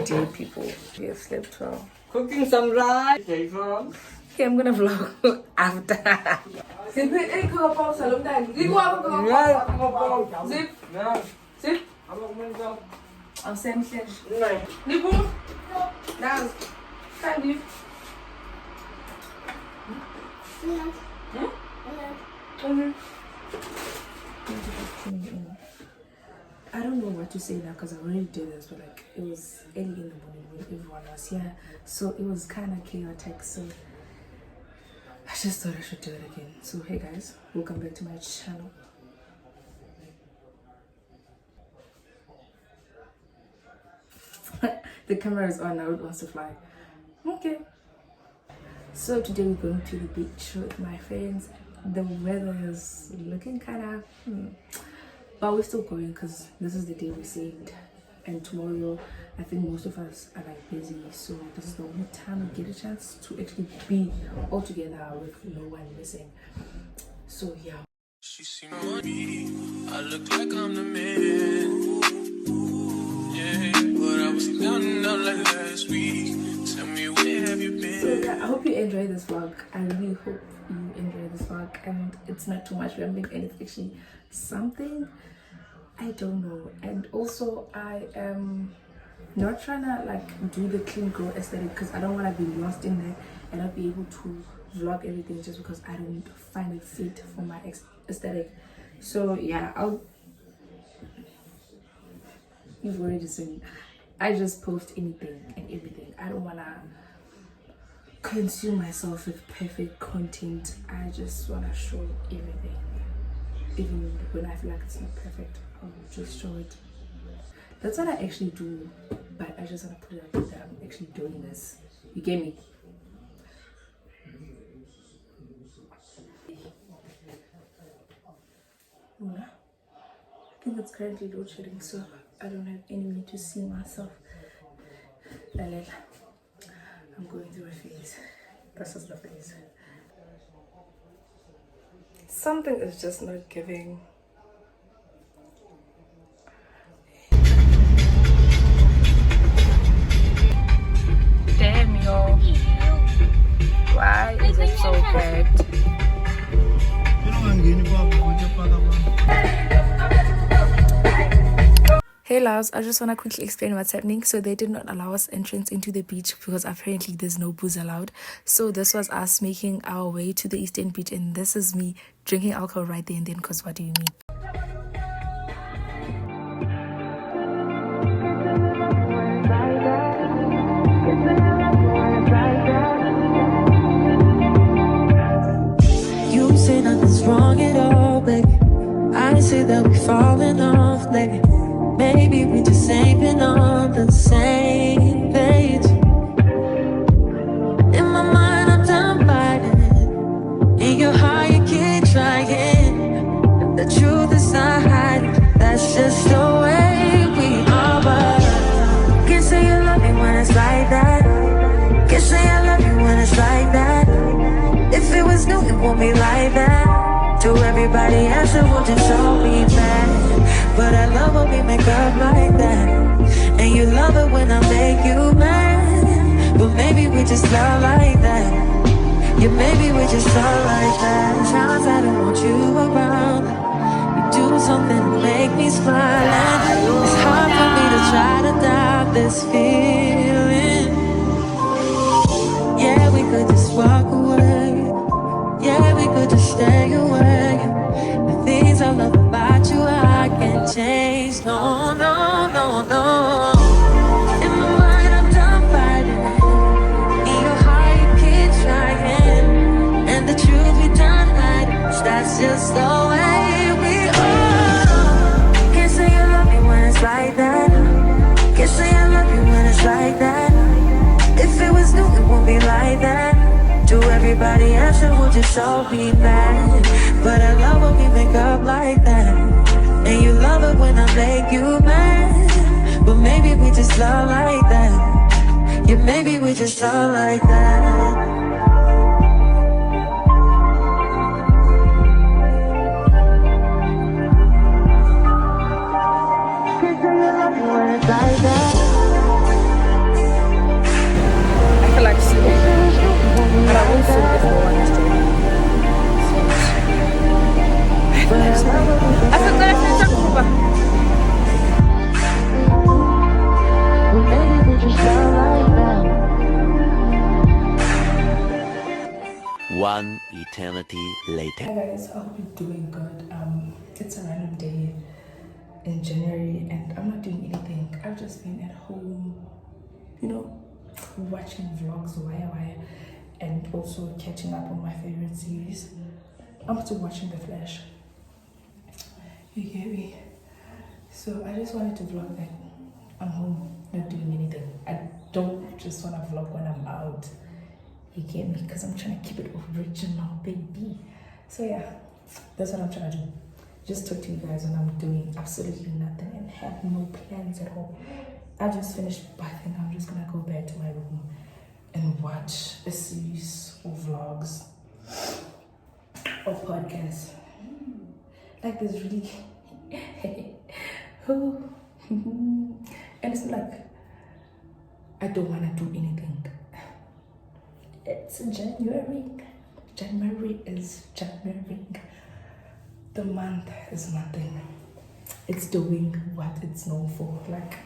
day, people. We have slept well. Cooking some rice. Okay, I'm gonna vlog after. Zip. I'll send. Nipo. Now, can you? I don't know what to say now because I already did this, but like it was early in the morning when everyone was here, so it was kind of chaotic. So I just thought I should do it again. So hey guys, welcome back to my channel. The camera is on now, it wants to fly. Okay. So today we're going to the beach with my friends. The weather is looking kind of but we're still going because this is the day we saved, and tomorrow I think most of us are like busy, so this is the only time we get a chance to actually be all together with no one missing. So yeah. She see money, I look like I'm the man. Yeah, but I was down and out like last week. Tell me where have you been? So yeah, I hope you enjoy this vlog. I really hope you enjoy this vlog, and it's not too much rambling, and it's actually something I don't know. And also I am not trying to like do the clean girl aesthetic because I don't want to be lost in there and not be able to vlog everything just because I don't find it fit for my aesthetic. So yeah, you've already seen, I just post anything and everything. I don't want to consume myself with perfect content. I just want to show everything, even when I feel like it's not perfect. I'll just show it. That's what I actually do, but I just want to put it out that I'm actually doing this. You get me? I think it's currently load shedding, so I don't have any way to see myself. I'm going through a phase. This is the phase. Something is just not giving. Damn, yo. Why is it so bad? Hey loves, I just want to quickly explain what's happening. So they did not allow us entrance into the beach because apparently there's no booze allowed. So this was us making our way to the Eastern Beach, and this is me drinking alcohol right there and then, because what do you mean? You say nothing's wrong at all, baby. I say that we're falling off, baby. Maybe we just ain't been on the same page. In my mind, I'm done fighting it. In your heart, you keep trying. The truth is not hiding. That's just the way we are. But can't say you love me when it's like that. Can't say I love you when it's like that. If it was new, it won't be like that. To everybody else, it will just all be bad. But I love when we make up like that. And you love it when I make you mad. But maybe we just love like that. Yeah, maybe we just love like that. Times I don't want you around. You do something to make me smile. And it's hard for me to try to doubt this feeling. Yeah, we could just walk away. Yeah, we could just stay away. The things I love about you, I can't change. No, no, no, no. In my mind, I'm done fighting. In your heart, you keep trying. And the truth we done hiding. That's just the way we are. Can't say you love me when it's like that. Can't say I love you when it's like that. If it was new, it won't be like that. To everybody else, it would just all be mad. But I love when we make up like that. And you love it when I make you mad. But maybe we just love like that. Yeah, maybe we just love like that. Can't say I love you when it's like that. One eternity later. Hi guys, I hope you're doing good. It's a random day in January and I'm not doing anything. I've just been at home, you know, watching vlogs wire and also catching up on my favorite series. I'm still watching The Flash. You get me? So I just wanted to vlog that I'm home, not doing anything. I don't just want to vlog when I'm out. You get me? Because I'm trying to keep it original, baby. So yeah, that's what I'm trying to do. Just talk to you guys when I'm doing absolutely nothing and have no plans at all. I just finished bathing. I'm just gonna go back to my room and watch a series of vlogs or podcasts. Like this really and it's not like I don't want to do anything. It's January. January is January. The month is nothing. It's doing what it's known for. Like,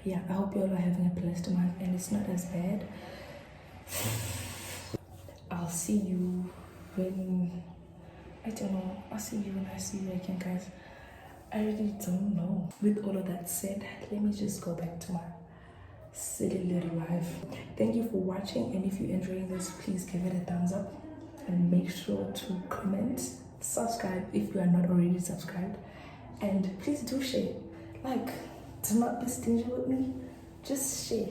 yeah, I hope you all are having a blessed month and it's not as bad. I'll see you when, I don't know, I'll see you when I see you again, guys. I really don't know. With all of that said, let me just go back to my silly little life. Thank you for watching, and if you're enjoying this, please give it a thumbs up and make sure to comment, subscribe if you are not already subscribed, and please do share. Like, do not be stingy with me, just share.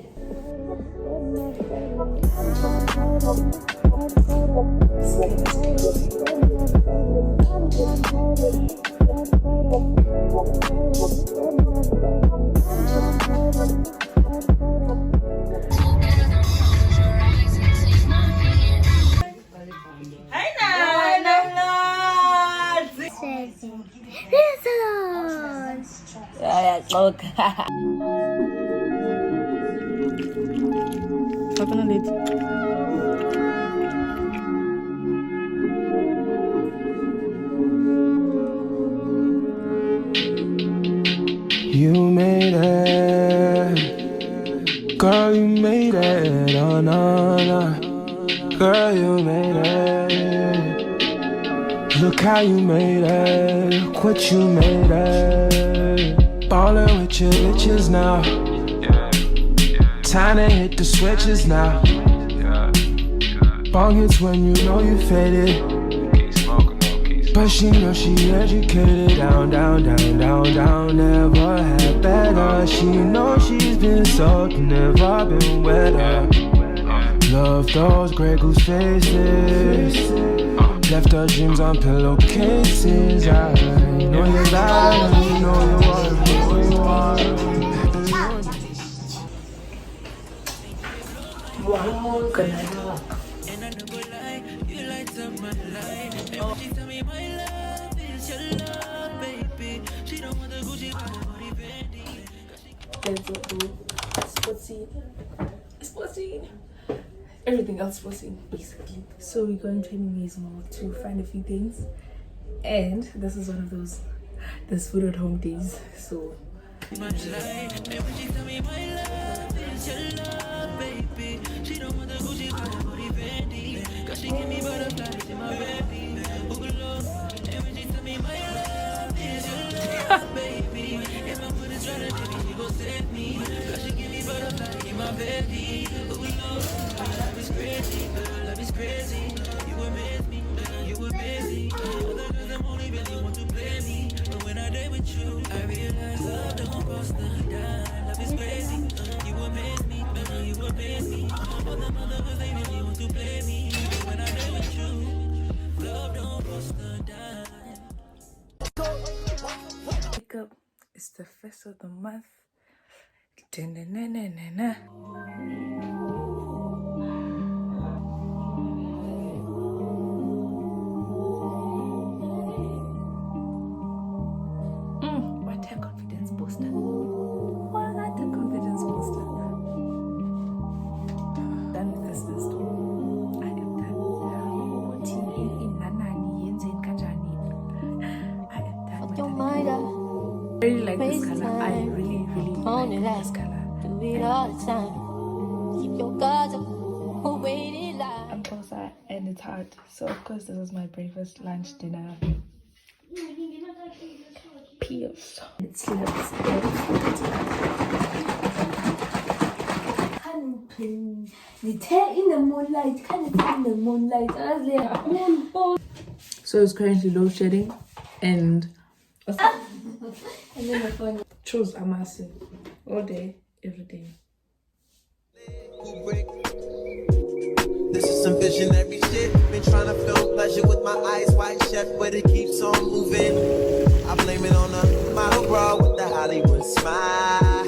You made it, girl, you made it, oh no, no, girl, you made it, look how you made it, look what you made it, ballin' with your bitches now, time to hit the switches now, bong hits when you know you faded. But she knows she educated, down, down, down, down, down, never had better. She knows she's been soaked, never been wetter. Love those Grey Goose faces, left her dreams on pillowcases. I know you're lying, I know you are. Wow, good night. Sportsy. Everything else sportsy, basically. So we're going to maeMo to find a few things, and this is one of those there's food at home days. So up, it's the first of the month. Da-na-na-na-na-na. What a confidence booster. What a confidence booster. Done with this store. I am done. I am done with that. I really like this color. I really like this color. Do it all the time. Keep your guards up. Wait it live. I'm and it's hard. So of course this is my breakfast, lunch, dinner. Peace. It's let's in the moonlight, in the moonlight. So it's currently load shedding and then the phone. Chose Amasi all day, every day. This is some visionary shit. Been trying to feel pleasure with my eyes wide shut, but it keeps on moving. I blame it on a model bra with the Hollywood smile.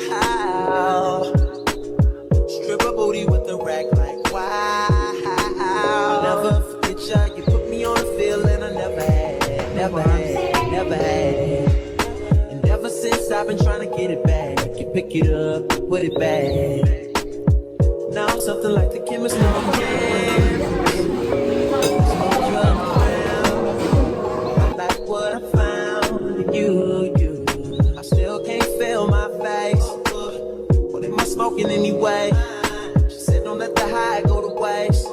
Stripper booty with the rack like wow. I'll never forget ya. You put me on a feeling I never had, never had, never had. And ever since I've been trying to get it back. You pick it up, put it back. Now something like the chemist know again. I like what I found in you. I still can't feel my face. What am I smoking anyway? She said don't let the high go to waste.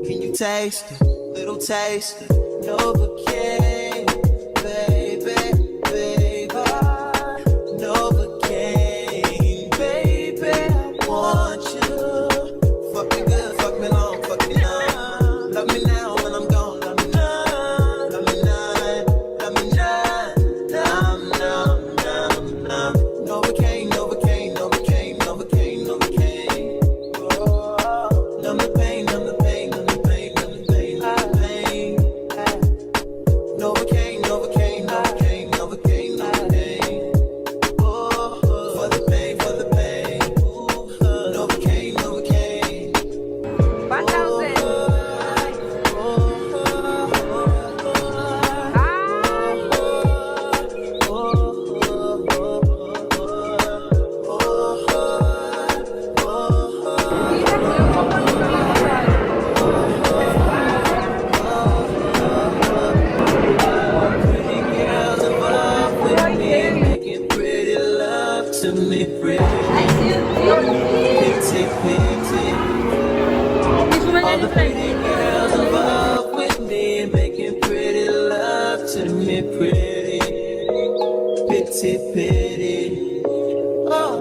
Can you taste it? Little taste it. Novocaine, baby, baby. Novocaine, baby. I want you. Fuck me good, fuck me long, fuck me long. Love me now when I'm gone, love me now. Love me now, love me now. Numb, numb, numb, numb. Novocaine, Novocaine, Novocaine, Novocaine, Novocaine. Oh, numb the pain, numb the pain, numb the pain, numb the pain, numb the pain. Novocaine, Novocaine, Novocaine, Novocaine, Novocaine. Oh, for the pain, for the pain. Novocaine, Novocaine. 1,000. Making pretty love to me, pretty. Pity, pity. All the pretty girls above with me, making pretty love to me, pretty. Pity, pity. Oh,